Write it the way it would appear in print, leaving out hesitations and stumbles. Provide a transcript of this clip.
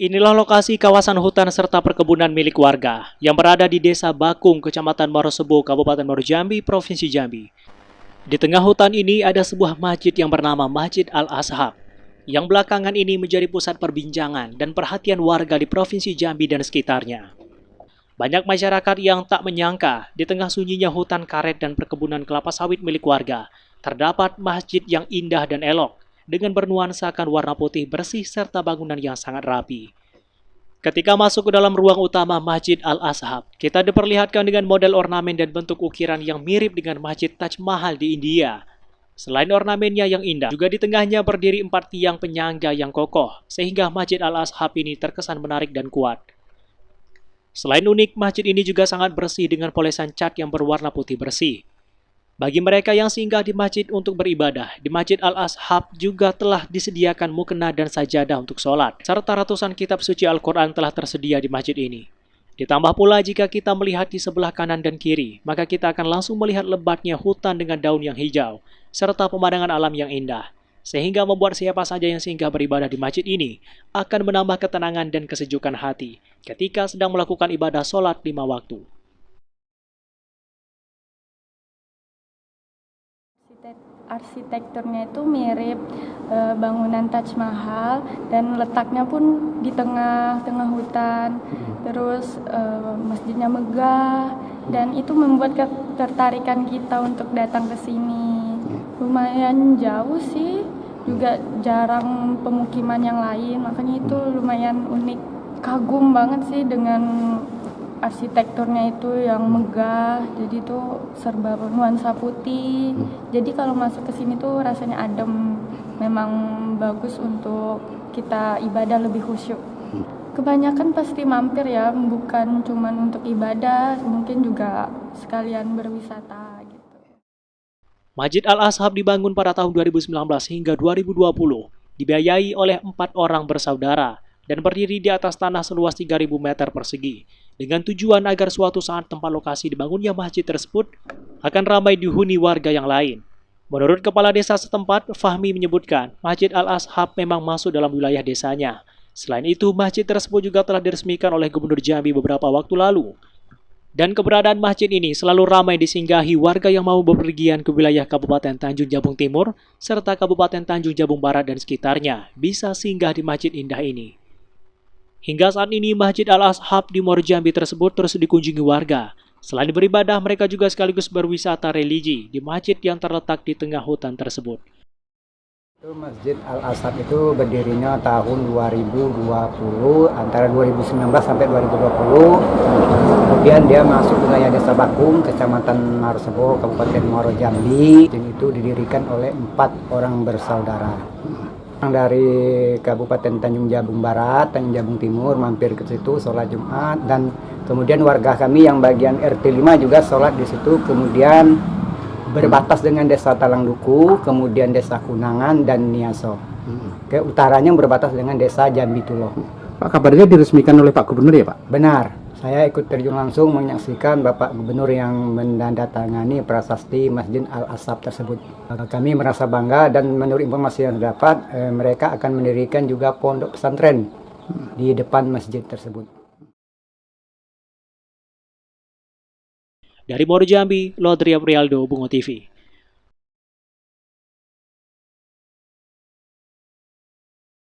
Inilah lokasi kawasan hutan serta perkebunan milik warga yang berada di Desa Bakung, Kecamatan Marosebo, Kabupaten Muaro Jambi, Provinsi Jambi. Di tengah hutan ini ada sebuah masjid yang bernama Masjid Al-Ashab, yang belakangan ini menjadi pusat perbincangan dan perhatian warga di Provinsi Jambi dan sekitarnya. Banyak masyarakat yang tak menyangka di tengah sunyinya hutan karet dan perkebunan kelapa sawit milik warga, terdapat masjid yang indah dan elok dengan bernuansakan warna putih bersih serta bangunan yang sangat rapi. Ketika masuk ke dalam ruang utama Masjid Al-Ashab, kita diperlihatkan dengan model ornamen dan bentuk ukiran yang mirip dengan Masjid Taj Mahal di India. Selain ornamennya yang indah, juga di tengahnya berdiri 4 tiang penyangga yang kokoh, sehingga Masjid Al-Ashab ini terkesan menarik dan kuat. Selain unik, masjid ini juga sangat bersih dengan polesan cat yang berwarna putih bersih. Bagi mereka yang singgah di masjid untuk beribadah, di Masjid Al-Ashab juga telah disediakan mukena dan sajadah untuk sholat, serta ratusan kitab suci Al-Quran telah tersedia di masjid ini. Ditambah pula jika kita melihat di sebelah kanan dan kiri, maka kita akan langsung melihat lebatnya hutan dengan daun yang hijau, serta pemandangan alam yang indah, sehingga membuat siapa saja yang singgah beribadah di masjid ini akan menambah ketenangan dan kesejukan hati ketika sedang melakukan ibadah sholat 5 waktu. Arsitekturnya itu mirip bangunan Taj Mahal dan letaknya pun di tengah-tengah hutan. Terus masjidnya megah dan itu membuat ketertarikan kita untuk datang ke sini. Lumayan jauh sih, juga jarang pemukiman yang lain, makanya itu lumayan unik. Kagum banget sih dengan arsitekturnya itu yang megah, jadi tuh serba nuansa putih. Jadi kalau masuk ke sini tuh rasanya adem, memang bagus untuk kita ibadah lebih khusyuk. Kebanyakan pasti mampir ya, bukan cuman untuk ibadah, mungkin juga sekalian berwisata gitu. Masjid Al-Ashab dibangun pada tahun 2019 hingga 2020, dibiayai oleh 4 orang bersaudara, dan berdiri di atas tanah seluas 3.000 meter persegi, dengan tujuan agar suatu saat tempat lokasi dibangunnya masjid tersebut akan ramai dihuni warga yang lain. Menurut Kepala Desa setempat, Fahmi menyebutkan, Masjid Al-Ashab memang masuk dalam wilayah desanya. Selain itu, masjid tersebut juga telah diresmikan oleh Gubernur Jambi beberapa waktu lalu. Dan keberadaan masjid ini selalu ramai disinggahi warga yang mau bepergian ke wilayah Kabupaten Tanjung Jabung Timur serta Kabupaten Tanjung Jabung Barat dan sekitarnya bisa singgah di masjid indah ini. Hingga saat ini, Masjid Al-Ashab di Muaro Jambi tersebut terus dikunjungi warga. Selain beribadah, mereka juga sekaligus berwisata religi di masjid yang terletak di tengah hutan tersebut. Masjid Al-Ashab itu berdirinya tahun 2020, antara 2019 sampai 2020. Kemudian dia masuk wilayah Desa Bakung, Kecamatan Marosebo, Kabupaten Muaro Jambi. Dan itu didirikan oleh 4 orang bersaudara. Dari Kabupaten Tanjung Jabung Barat, Tanjung Jabung Timur mampir ke situ sholat Jumat, dan kemudian warga kami yang bagian RT 5 juga sholat di situ. Kemudian berbatas dengan Desa Talangduku, kemudian Desa Kunangan dan Niaso. Ke utaranya berbatas dengan Desa Jambi Tulo. Pak, kabarnya diresmikan oleh Pak Gubernur ya Pak? Benar. Saya ikut terjun langsung menyaksikan Bapak Gubernur yang menandatangani prasasti Masjid Al-Ashab tersebut. Kami merasa bangga, dan menurut informasi yang dapat, mereka akan mendirikan juga pondok pesantren di depan masjid tersebut. Dari Muaro Jambi, Lodri Aprialdo, Bungo TV.